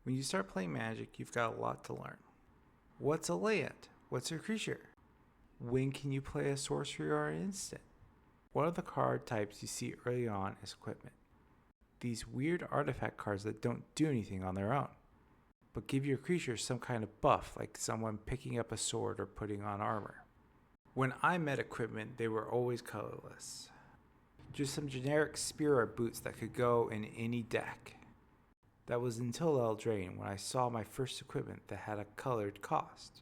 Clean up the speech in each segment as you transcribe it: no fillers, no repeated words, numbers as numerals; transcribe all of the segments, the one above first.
When you start playing Magic, you've got a lot to learn. What's a land? What's a creature? When can you play a sorcery or an instant? One of the card types you see early on is equipment. These weird artifact cards that don't do anything on their own, but give your creature some kind of buff, like someone picking up a sword or putting on armor. When I met equipment, they were always colorless. Just some generic spear or boots that could go in any deck. That was until Eldraine when I saw my first equipment that had a colored cost.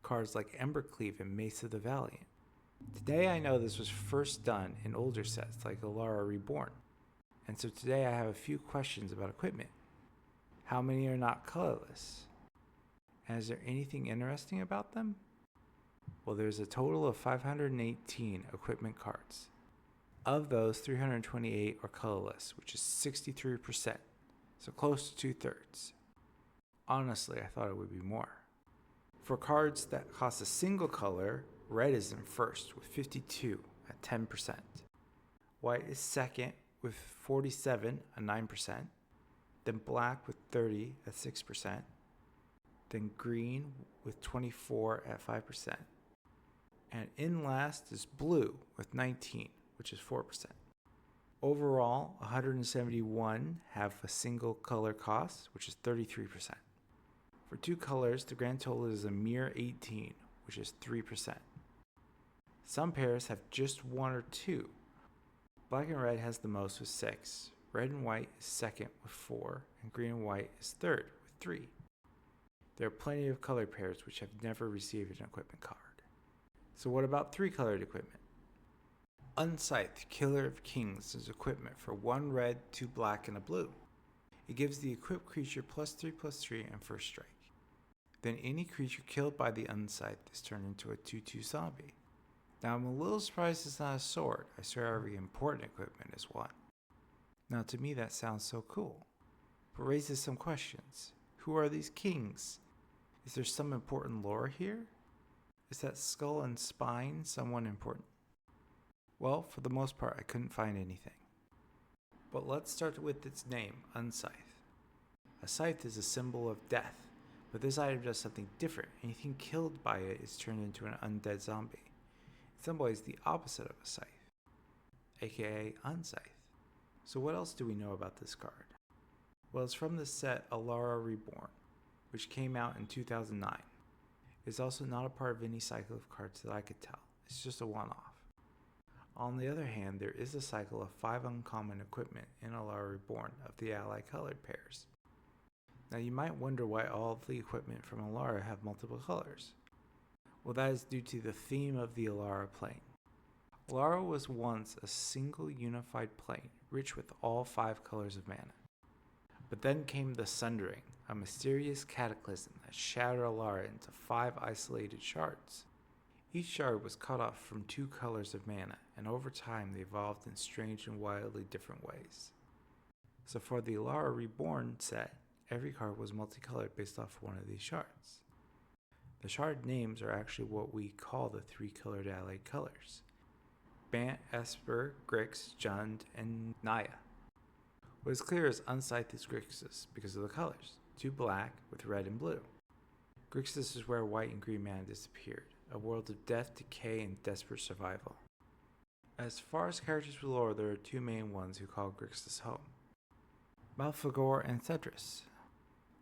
Cards like Embercleave and Mace of the Valiant. Today I know this was first done in older sets like Alara Reborn. And so today I have a few questions about equipment. How many are not colorless? And is there anything interesting about them? Well, there's a total of 518 equipment cards. Of those, 328 are colorless, which is 63%, so close to 2/3. Honestly, I thought it would be more. For cards that cost a single color, red is in first with 52 at 10%. White is second with 47 at 9%. Then black with 30 at 6%. Then green with 24 at 5%. And in last is blue with 19, which is 4%. Overall, 171 have a single color cost, which is 33%. For two colors, the grand total is a mere 18, which is 3%. Some pairs have just one or two. Black and red has the most with 6. Red and white is second with 4, and green and white is third with 3. There are plenty of color pairs which have never received an equipment card. So what about 3-colored equipment? Unscythed Killer of Kings is equipment for 1 red, 2 black, and a blue. It gives the equipped creature +3/+3 and first strike. Then any creature killed by the Unscythed is turned into a 2/2 zombie. Now I'm a little surprised it's not a sword. I swear every important equipment is one. Now to me that sounds so cool, but raises some questions. Who are these kings? Is there some important lore here? Is that skull and spine someone important? Well, for the most part I couldn't find anything. But let's start with its name, Unscythe. A scythe is a symbol of death, but this item does something different. Anything killed by it is turned into an undead zombie. In some ways the opposite of a scythe, aka Unscythe. So what else do we know about this card? Well, it's from the set Alara Reborn, which came out in 2009. It's also not a part of any cycle of cards that I could tell. It's just a one-off. On the other hand, there is a cycle of 5 uncommon equipment in Alara Reborn of the ally colored pairs. Now you might wonder why all of the equipment from Alara have multiple colors. Well, that is due to the theme of the Alara plane. Alara was once a single unified plane, rich with all 5 colors of mana. But then came the Sundering, a mysterious cataclysm that shattered Alara into 5 isolated shards. Each shard was cut off from 2 colors of mana, and over time they evolved in strange and wildly different ways. So for the Alara Reborn set, every card was multicolored based off one of these shards. The shard names are actually what we call the 3-colored allied colors: Bant, Esper, Grix, Jund, and Naya. What is clear is Unscythed is Grixis because of the colors, 2 black with red and blue. Grixis is where white and green mana disappeared, a world of death, decay, and desperate survival. As far as characters with lore, there are 2 main ones who call Grixis home: Malfagor and Cedrus.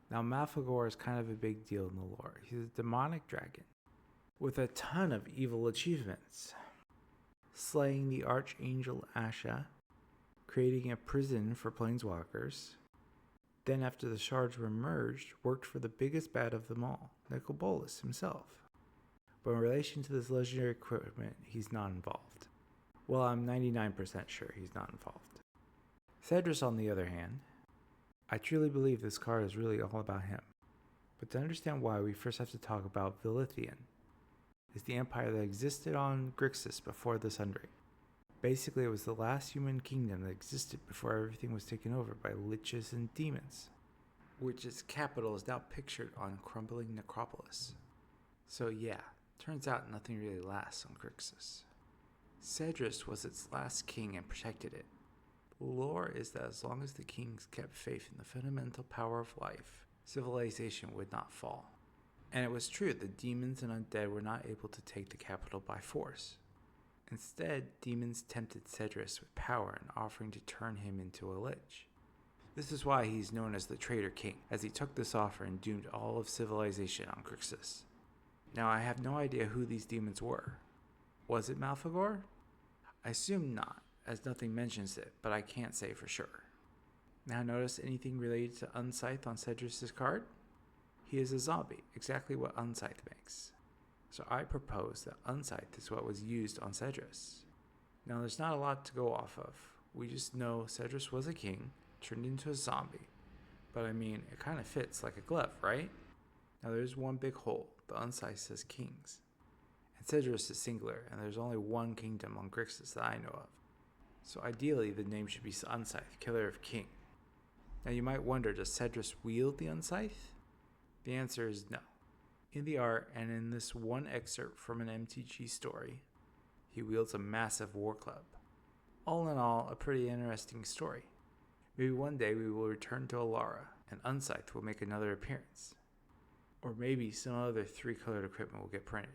Now Malfagor is kind of a big deal in the lore. He's a demonic dragon with a ton of evil achievements. Slaying the Archangel Asha, creating a prison for planeswalkers. Then after the shards were merged, worked for the biggest bad of them all, Nicobolus himself. But in relation to this legendary equipment, he's not involved. Well, I'm 99% sure he's not involved. Cedrus, on the other hand, I truly believe this card is really all about him. But to understand why, we first have to talk about Vilithian. It's the empire that existed on Grixis before the Sundering. Basically, it was the last human kingdom that existed before everything was taken over by liches and demons, which its capital is now pictured on crumbling necropolis. So yeah, turns out nothing really lasts on Grixis. Cedrus was its last king and protected it. Lore is that as long as the kings kept faith in the fundamental power of life, civilization would not fall. And it was true, the demons and undead were not able to take the capital by force. Instead, demons tempted Cedrus with power and offering to turn him into a lich. This is why he's known as the Traitor King, as he took this offer and doomed all of civilization on Grixis. Now I have no idea who these demons were. Was it Malfagor? I assume not, as nothing mentions it, but I can't say for sure. Now notice anything related to Unscythe on Cedrus' card? He is a zombie, exactly what Unscythe makes. So I propose that Unscythe is what was used on Cedrus. Now there's not a lot to go off of. We just know Cedrus was a king, turned into a zombie. But I mean, it kind of fits like a glove, right? Now there's one big hole. The Unscythe says kings. And Cedrus is singular, and there's only one kingdom on Grixis that I know of. So ideally, the name should be Unscythe, Killer of King. Now you might wonder, does Cedrus wield the Unscythe? The answer is no. In the art, and in this one excerpt from an MTG story, he wields a massive war club. All in all, a pretty interesting story. Maybe one day we will return to Alara, and Unscythe will make another appearance. Or maybe some other 3-colored equipment will get printed.